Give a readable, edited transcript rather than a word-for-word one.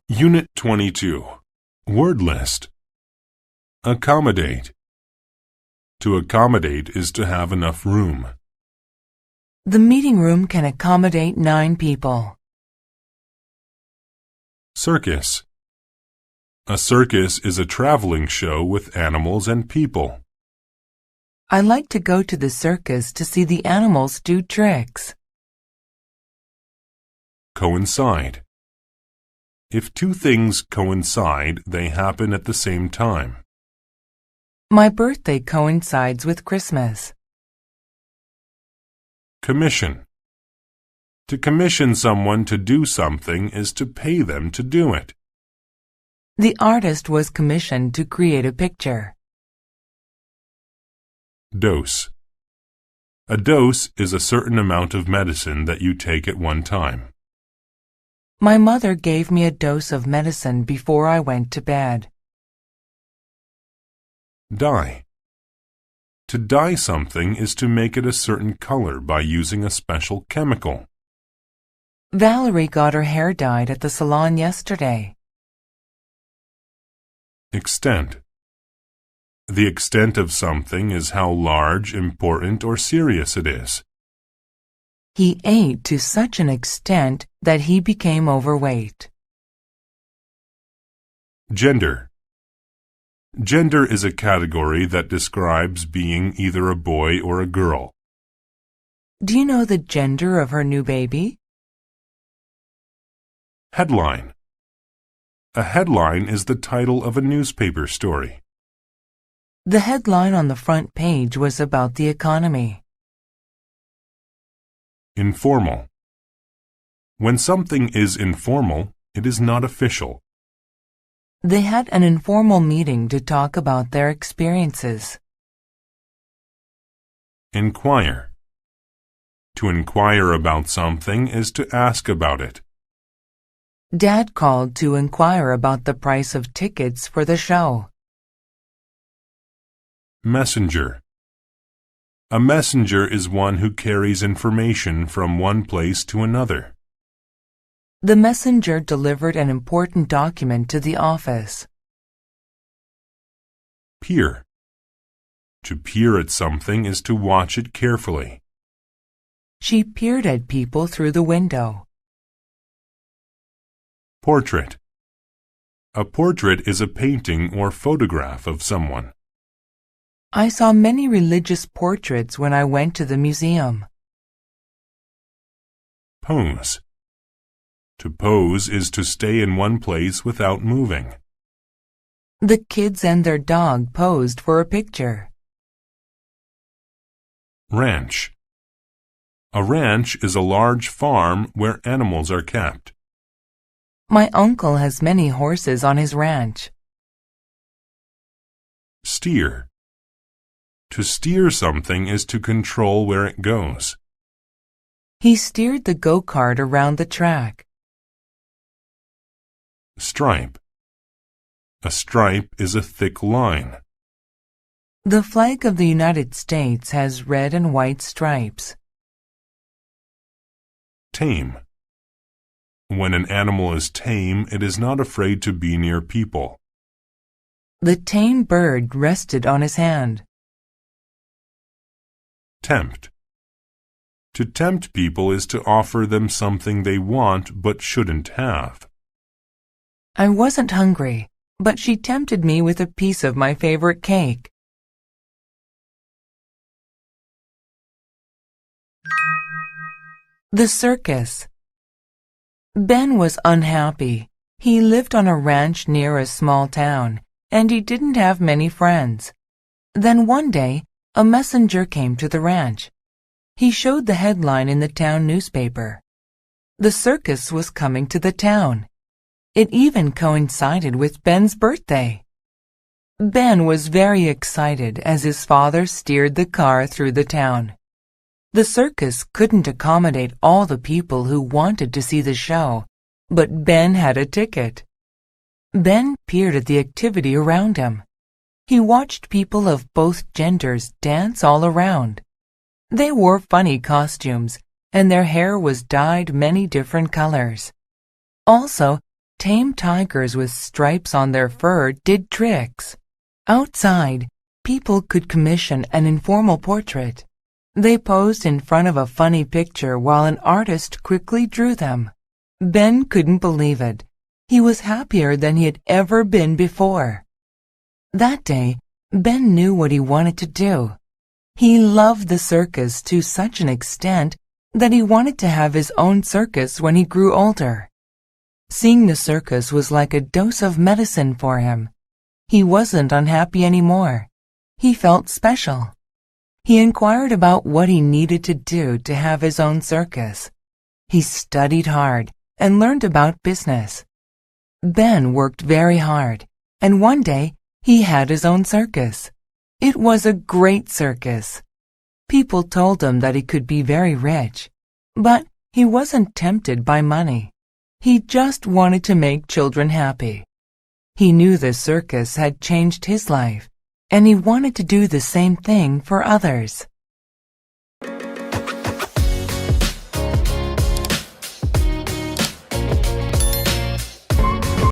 Unit 22. Word list. Accommodate. To accommodate is to have enough room. The meeting room can accommodate 9 people. Circus. A circus is a traveling show with animals and people. I like to go to the circus to see the animals do tricks. Coincide. If two things coincide, they happen at the same time. My birthday coincides with Christmas. Commission. To commission someone to do something is to pay them to do it. The artist was commissioned to create a picture. Dose. A dose is a certain amount of medicine that you take at one time. My mother gave me a dose of medicine before I went to bed. Dye. To dye something is to make it a certain color by using a special chemical. Valerie got her hair dyed at the salon yesterday. Extent. The extent of something is how large, important, or serious it is. He ate to such an extent that he became overweight. Gender. Gender is a category that describes being either a boy or a girl. Do you know the gender of her new baby? Headline. A headline is the title of a newspaper story. The headline on the front page was about the economy. Informal. When something is informal, it is not official. They had an informal meeting to talk about their experiences. Inquire. To inquire about something is to ask about it. Dad called to inquire about the price of tickets for the show. Messenger. A messenger is one who carries information from one place to another. The messenger delivered an important document to the office. Peer. To peer at something is to watch it carefully. She peered at people through the window. Portrait. A portrait is a painting or photograph of someone. I saw many religious portraits when I went to the museum. Pose. To pose is to stay in one place without moving. The kids and their dog posed for a picture. Ranch. A ranch is a large farm where animals are kept. My uncle has many horses on his ranch. Steer. To steer something is to control where it goes. He steered the go-kart around the track. Stripe. A stripe is a thick line. The flag of the United States has red and white stripes. Tame. When an animal is tame, it is not afraid to be near people. The tame bird rested on his hand. Tempt. To tempt people is to offer them something they want but shouldn't have. I wasn't hungry, but she tempted me with a piece of my favorite cake. The circus. Ben was unhappy. He lived on a ranch near a small town, and he didn't have many friends. Then one day, a messenger came to the ranch. He showed the headline in the town newspaper. The circus was coming to the town. It even coincided with Ben's birthday. Ben was very excited as his father steered the car through the town. The circus couldn't accommodate all the people who wanted to see the show, but Ben had a ticket. Ben peered at the activity around him. He watched people of both genders dance all around. They wore funny costumes, and their hair was dyed many different colors. Also, tame tigers with stripes on their fur did tricks. Outside, people could commission an informal portrait. They posed in front of a funny picture while an artist quickly drew them. Ben couldn't believe it. He was happier than he had ever been before. That day, Ben knew what he wanted to do. He loved the circus to such an extent that he wanted to have his own circus when he grew older. Seeing the circus was like a dose of medicine for him. He wasn't unhappy anymore. He felt special. He inquired about what he needed to do to have his own circus. He studied hard and learned about business. Ben worked very hard, and one day he had his own circus. It was a great circus. People told him that he could be very rich, but he wasn't tempted by money. He just wanted to make children happy. He knew the circus had changed his life, and he wanted to do the same thing for others.